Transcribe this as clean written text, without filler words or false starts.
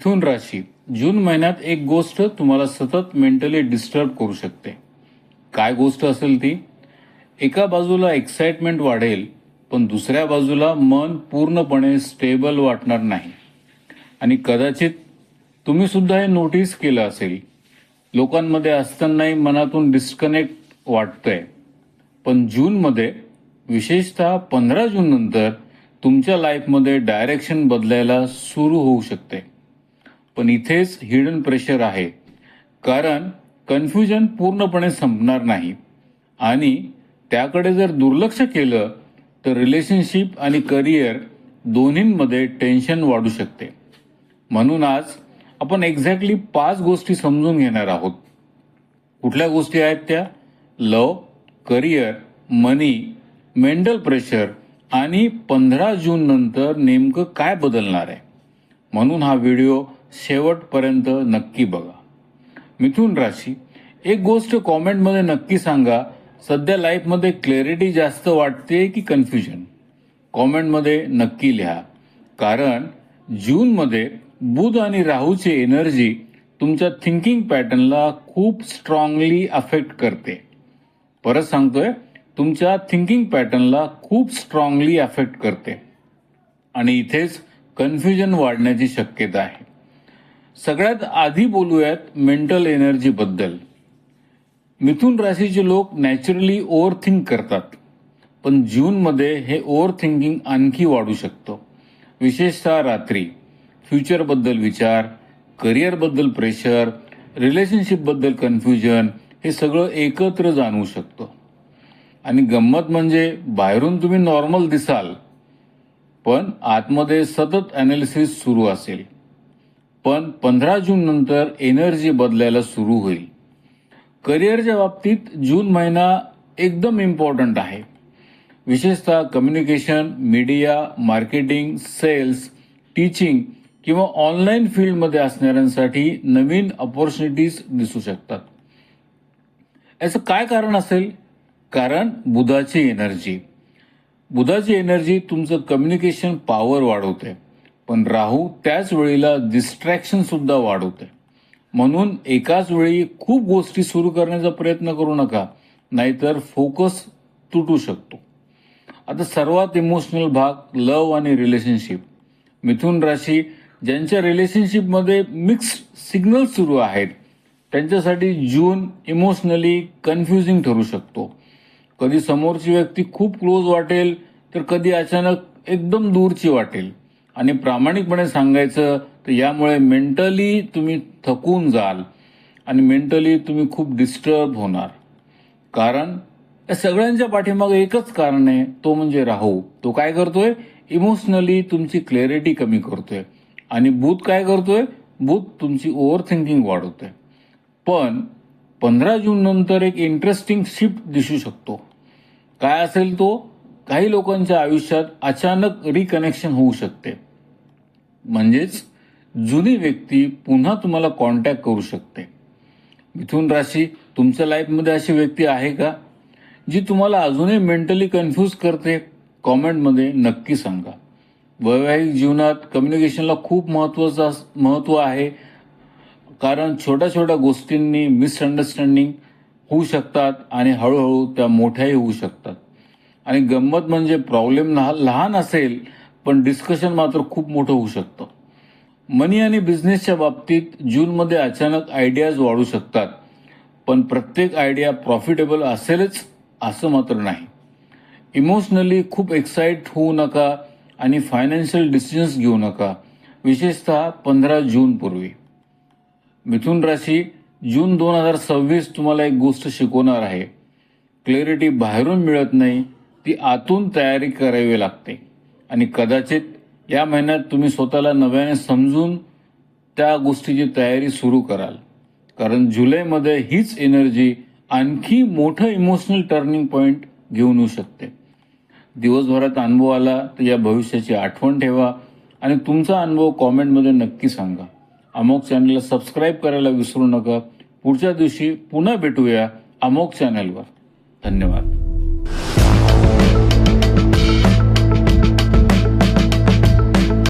मिथुन राशी जून महिन्यात एक गोष्ट तुम्हाला सतत मेंटली डिस्टर्ब करू शकते. काय गोष्ट असेल ती? एका बाजूला एक्साइटमेंट वाढेल, पण दुसऱ्या बाजूला मन पूर्णपणे स्टेबल वाटणार नाही. आणि कदाचित तुम्ही सुद्धा हे नोटीस केलं असेल. लोकांमध्ये असतानाही मनातून डिस्कनेक्ट वाटतंय. पण जूनमध्ये, विशेषतः 15 जून नंतर तुमच्या लाईफमध्ये डायरेक्शन बदलायला सुरू होऊ शकते. पण इथेच हिडन प्रेशर आहे, कारण कन्फ्युजन पूर्णपणे संपणार नाही आणि त्याकडे जर दुर्लक्ष केलं तर रिलेशनशिप आणि करिअर दोन्हींमध्ये टेन्शन वाढू शकते. म्हणून आज आपण एक्झॅक्टली 5 गोष्टी समजून घेणार आहोत. कुठल्या गोष्टी आहेत त्या? लव, करिअर, मनी, मेंटल प्रेशर आणि 15 जून नंतर नेमकं काय बदलणार आहे. म्हणून हा व्हिडिओ शेवटपर्यंत नक्की बघा. मिथुन राशी, एक गोष्ट कॉमेंटमध्ये नक्की सांगा. सध्या लाईफमध्ये क्लॅरिटी जास्त वाटते की कन्फ्युजन? कॉमेंटमध्ये नक्की लिहा. कारण जूनमध्ये बुध आणि राहूची एनर्जी तुमच्या थिंकिंग पॅटर्नला खूप स्ट्रॉंगली अफेक्ट करते. परत सांगतोय, तुमच्या थिंकिंग पॅटर्नला खूप स्ट्रॉंगली अफेक्ट करते आणि इथेच कन्फ्युजन वाढण्याची शक्यता आहे. सगळ्यात आधी बोलूयात मेंटल एनर्जी बद्दल. मिथुन राशीचे लोक नॅचरली ओव्हर थिंक करतात, पण जूनमध्ये हे ओव्हर थिंकिंग आणखी वाढू शकतं. विशेषतः रात्री फ्युचरबद्दल विचार, करिअरबद्दल प्रेशर, रिलेशनशिपबद्दल कन्फ्युजन हे सगळं एकत्र जाणवू शकतं. आणि गंमत म्हणजे बाहेरून तुम्ही नॉर्मल दिसाल, पण आतमध्ये सतत अनालिसिस सुरू असेल. पण 15 जून नंतर एनर्जी बदलायला सुरू होईल. करिअरच्या बाबतीत जून महिना एकदम इम्पॉर्टंट आहे. विशेषतः communication, media, marketing, sales, teaching किंवा ऑनलाईन फील्डमध्ये असणाऱ्यांसाठी नवीन अपॉर्च्युनिटीज दिसू शकतात. याचं काय कारण असेल? कारण बुधाची एनर्जी. बुधाची एनर्जी तुमचं कम्युनिकेशन पॉवर वाढवते, पण राहू त्याच वेळेला डिस्ट्रॅक्शन सुद्धा वाढवते. म्हणून एकाच वेळी खूप गोष्टी सुरू करण्याचा प्रयत्न करू नका, नाहीतर फोकस तुटू शकतो. आता सर्वात इमोशनल भाग, लव आणि रिलेशनशिप. मिथुन राशी ज्यांच्या रिलेशनशिपमध्ये मिक्स्ड सिग्नल सुरू आहेत, त्यांच्यासाठी जून इमोशनली कन्फ्युजिंग ठरू शकतो. कधी समोरची व्यक्ती खूप क्लोज वाटेल, तर कधी अचानक एकदम दूरची वाटेल. आणि प्रामाणिकपणे सांगायचं तर यामुळे मेंटली तुम्ही थकून जाल आणि मेंटली तुम्ही खूप डिस्टर्ब होणार. कारण या सगळ्यांच्या पाठीमागे एकच कारण आहे, तो म्हणजे राहू. तो काय करतोय? इमोशनली तुमची क्लॅरिटी कमी करतोय. आणि बुध काय करतोय? बुध तुमची ओव्हर थिंकिंग वाढवतोय. पण 15 जून नंतर एक इंटरेस्टिंग शिफ्ट दिसू शकतो. काय असेल तो? काही लोकांच्या आयुष्यात अचानक रिकनेक्शन होऊ शकते. म्हणजेच जुनी व्यक्ती पुन्हा तुम्हाला कॉन्टॅक्ट करू शकते. मिथुन राशी, तुमच्या लाईफमध्ये अशी व्यक्ती आहे का जी तुम्हाला अजूनही मेंटली कन्फ्यूज करते? कॉमेंटमध्ये नक्की सांगा. वैवाहिक जीवनात कम्युनिकेशनला खूप महत्त्व आहे, कारण छोट्या छोट्या गोष्टींनी मिसअंडरस्टँडिंग होऊ शकतात आणि हळूहळू त्या मोठ्याही होऊ शकतात. आणि गंमत म्हणजे प्रॉब्लेम लहान असेल, पण डिस्कशन मात्र खूप मोठं होऊ शकतं. मनी आणि बिझनेसच्या बाबतीत जूनमध्ये अचानक आयडियाज वाढू शकतात, पण प्रत्येक आयडिया प्रॉफिटेबल असेलच असं मात्र नाही. इमोशनली खूप एक्साइट होऊ नका आणि फायनान्शियल डिसिजन्स घेऊ नका, विशेषतः 15 जून पूर्वी. मिथुन राशी, जून 2026 तुम्हाला एक गोष्ट शिकवणार आहे. क्लॅरिटी बाहेरून मिळत नाही, ती आतून तयारी करावी लागते. आणि कदाचित या महिन्यात तुम्ही स्वतःला नव्याने समजून त्या गोष्टीची तयारी सुरू कराल. कारण जुलैमध्ये हीच एनर्जी आणखी मोठं इमोशनल टर्निंग पॉइंट घेऊन येऊ शकते. दिवसभरात अनुभव आला तर या भविष्याची आठवण ठेवा आणि तुमचा अनुभव कॉमेंटमध्ये नक्की सांगा. अमोघ चॅनलला सबस्क्राईब करायला विसरू नका. पुढच्या दिवशी पुन्हा भेटूया अमोघ चॅनलवर. धन्यवाद.